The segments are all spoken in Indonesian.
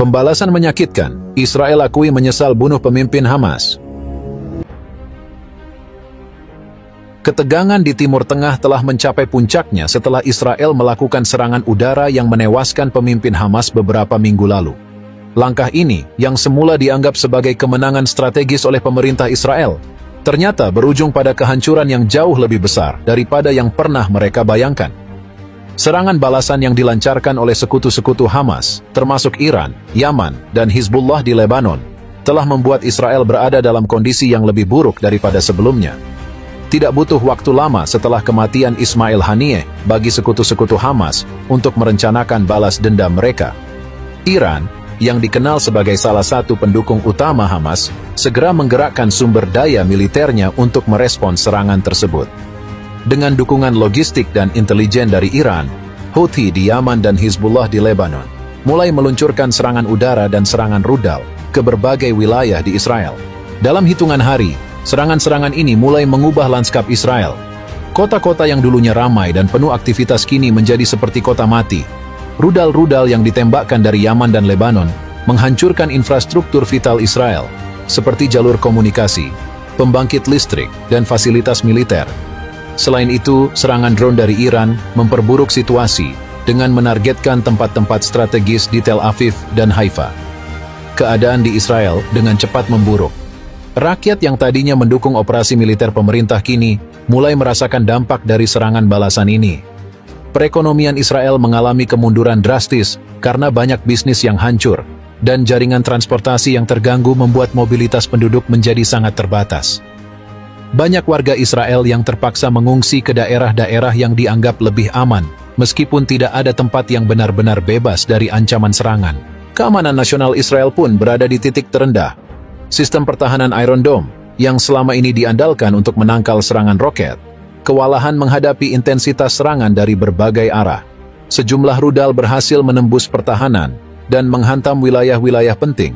Pembalasan menyakitkan, Israel akui menyesal bunuh pemimpin Hamas. Ketegangan di Timur Tengah telah mencapai puncaknya setelah Israel melakukan serangan udara yang menewaskan pemimpin Hamas beberapa minggu lalu. Langkah ini, yang semula dianggap sebagai kemenangan strategis oleh pemerintah Israel, ternyata berujung pada kehancuran yang jauh lebih besar daripada yang pernah mereka bayangkan. Serangan balasan yang dilancarkan oleh sekutu-sekutu Hamas, termasuk Iran, Yaman, dan Hizbullah di Lebanon, telah membuat Israel berada dalam kondisi yang lebih buruk daripada sebelumnya. Tidak butuh waktu lama setelah kematian Ismail Haniyeh bagi sekutu-sekutu Hamas untuk merencanakan balas dendam mereka. Iran, yang dikenal sebagai salah satu pendukung utama Hamas, segera menggerakkan sumber daya militernya untuk merespons serangan tersebut. Dengan dukungan logistik dan intelijen dari Iran, Houthi di Yaman dan Hizbullah di Lebanon mulai meluncurkan serangan udara dan serangan rudal ke berbagai wilayah di Israel. Dalam hitungan hari, serangan-serangan ini mulai mengubah lanskap Israel. Kota-kota yang dulunya ramai dan penuh aktivitas kini menjadi seperti kota mati. Rudal-rudal yang ditembakkan dari Yaman dan Lebanon menghancurkan infrastruktur vital Israel, seperti jalur komunikasi, pembangkit listrik, dan fasilitas militer. Selain itu, serangan drone dari Iran memperburuk situasi dengan menargetkan tempat-tempat strategis di Tel Aviv dan Haifa. Keadaan di Israel dengan cepat memburuk. Rakyat yang tadinya mendukung operasi militer pemerintah kini mulai merasakan dampak dari serangan balasan ini. Perekonomian Israel mengalami kemunduran drastis karena banyak bisnis yang hancur, dan jaringan transportasi yang terganggu membuat mobilitas penduduk menjadi sangat terbatas. Banyak warga Israel yang terpaksa mengungsi ke daerah-daerah yang dianggap lebih aman, meskipun tidak ada tempat yang benar-benar bebas dari ancaman serangan. Keamanan nasional Israel pun berada di titik terendah. Sistem pertahanan Iron Dome, yang selama ini diandalkan untuk menangkal serangan roket, kewalahan menghadapi intensitas serangan dari berbagai arah. Sejumlah rudal berhasil menembus pertahanan dan menghantam wilayah-wilayah penting,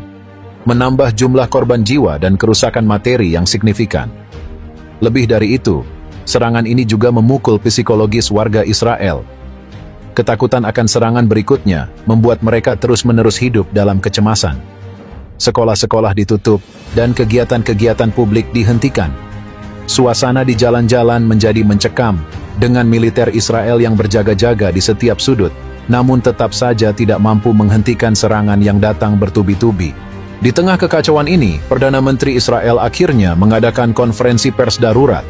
menambah jumlah korban jiwa dan kerusakan materi yang signifikan. Lebih dari itu, serangan ini juga memukul psikologis warga Israel. Ketakutan akan serangan berikutnya membuat mereka terus-menerus hidup dalam kecemasan. Sekolah-sekolah ditutup dan kegiatan-kegiatan publik dihentikan. Suasana di jalan-jalan menjadi mencekam dengan militer Israel yang berjaga-jaga di setiap sudut, namun tetap saja tidak mampu menghentikan serangan yang datang bertubi-tubi. Di tengah kekacauan ini, Perdana Menteri Israel akhirnya mengadakan konferensi pers darurat.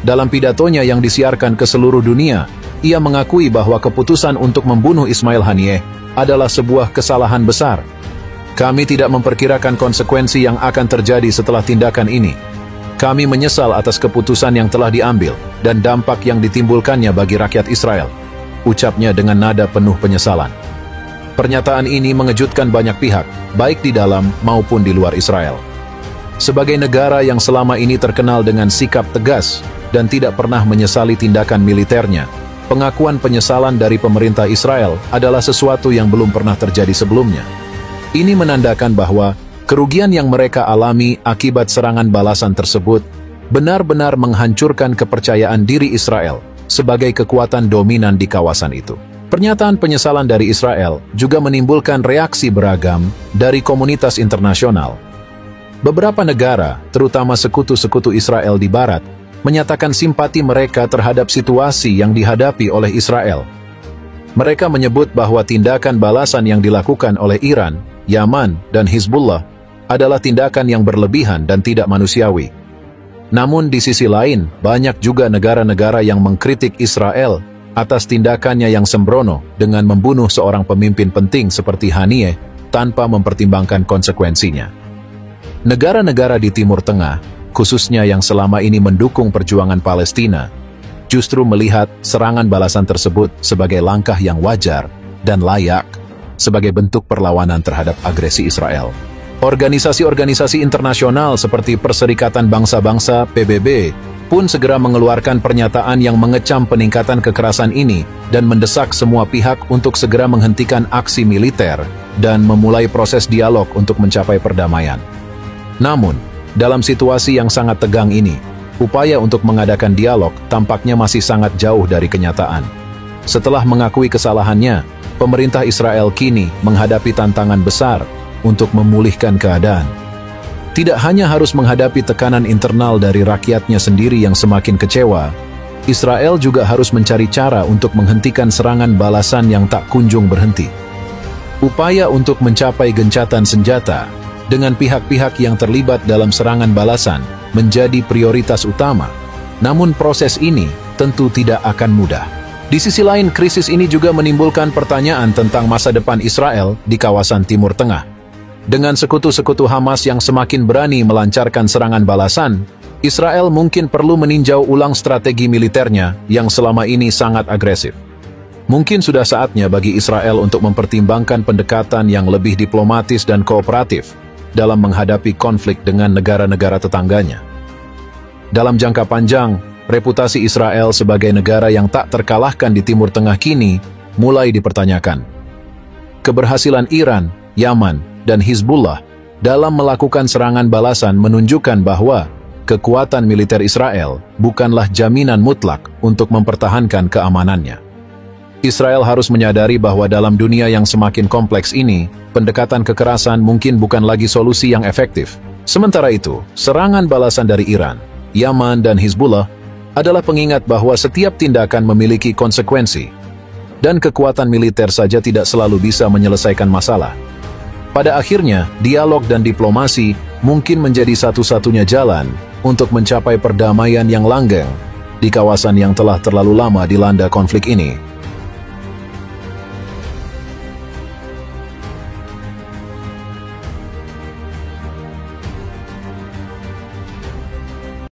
Dalam pidatonya yang disiarkan ke seluruh dunia, ia mengakui bahwa keputusan untuk membunuh Ismail Haniyeh adalah sebuah kesalahan besar. Kami tidak memperkirakan konsekuensi yang akan terjadi setelah tindakan ini. Kami menyesal atas keputusan yang telah diambil dan dampak yang ditimbulkannya bagi rakyat Israel, ucapnya dengan nada penuh penyesalan. Pernyataan ini mengejutkan banyak pihak, baik di dalam maupun di luar Israel. Sebagai negara yang selama ini terkenal dengan sikap tegas dan tidak pernah menyesali tindakan militernya, pengakuan penyesalan dari pemerintah Israel adalah sesuatu yang belum pernah terjadi sebelumnya. Ini menandakan bahwa kerugian yang mereka alami akibat serangan balasan tersebut benar-benar menghancurkan kepercayaan diri Israel sebagai kekuatan dominan di kawasan itu. Pernyataan penyesalan dari Israel juga menimbulkan reaksi beragam dari komunitas internasional. Beberapa negara, terutama sekutu-sekutu Israel di Barat, menyatakan simpati mereka terhadap situasi yang dihadapi oleh Israel. Mereka menyebut bahwa tindakan balasan yang dilakukan oleh Iran, Yaman, dan Hizbullah adalah tindakan yang berlebihan dan tidak manusiawi. Namun di sisi lain, banyak juga negara-negara yang mengkritik Israel atas tindakannya yang sembrono dengan membunuh seorang pemimpin penting seperti Haniyeh tanpa mempertimbangkan konsekuensinya. Negara-negara di Timur Tengah, khususnya yang selama ini mendukung perjuangan Palestina, justru melihat serangan balasan tersebut sebagai langkah yang wajar dan layak sebagai bentuk perlawanan terhadap agresi Israel. Organisasi-organisasi internasional seperti Perserikatan Bangsa-Bangsa (PBB) pun segera mengeluarkan pernyataan yang mengecam peningkatan kekerasan ini dan mendesak semua pihak untuk segera menghentikan aksi militer dan memulai proses dialog untuk mencapai perdamaian. Namun, dalam situasi yang sangat tegang ini, upaya untuk mengadakan dialog tampaknya masih sangat jauh dari kenyataan. Setelah mengakui kesalahannya, pemerintah Israel kini menghadapi tantangan besar untuk memulihkan keadaan. Tidak hanya harus menghadapi tekanan internal dari rakyatnya sendiri yang semakin kecewa, Israel juga harus mencari cara untuk menghentikan serangan balasan yang tak kunjung berhenti. Upaya untuk mencapai gencatan senjata dengan pihak-pihak yang terlibat dalam serangan balasan menjadi prioritas utama. Namun proses ini tentu tidak akan mudah. Di sisi lain, krisis ini juga menimbulkan pertanyaan tentang masa depan Israel di kawasan Timur Tengah. Dengan sekutu-sekutu Hamas yang semakin berani melancarkan serangan balasan, Israel mungkin perlu meninjau ulang strategi militernya yang selama ini sangat agresif. Mungkin sudah saatnya bagi Israel untuk mempertimbangkan pendekatan yang lebih diplomatis dan kooperatif dalam menghadapi konflik dengan negara-negara tetangganya. Dalam jangka panjang, reputasi Israel sebagai negara yang tak terkalahkan di Timur Tengah kini mulai dipertanyakan. Keberhasilan Iran, Yaman, dan Hizbullah dalam melakukan serangan balasan menunjukkan bahwa kekuatan militer Israel bukanlah jaminan mutlak untuk mempertahankan keamanannya. Israel harus menyadari bahwa dalam dunia yang semakin kompleks ini, pendekatan kekerasan mungkin bukan lagi solusi yang efektif. Sementara itu, serangan balasan dari Iran, Yaman, dan Hizbullah adalah pengingat bahwa setiap tindakan memiliki konsekuensi, dan kekuatan militer saja tidak selalu bisa menyelesaikan masalah. Pada akhirnya, dialog dan diplomasi mungkin menjadi satu-satunya jalan untuk mencapai perdamaian yang langgeng di kawasan yang telah terlalu lama dilanda konflik ini.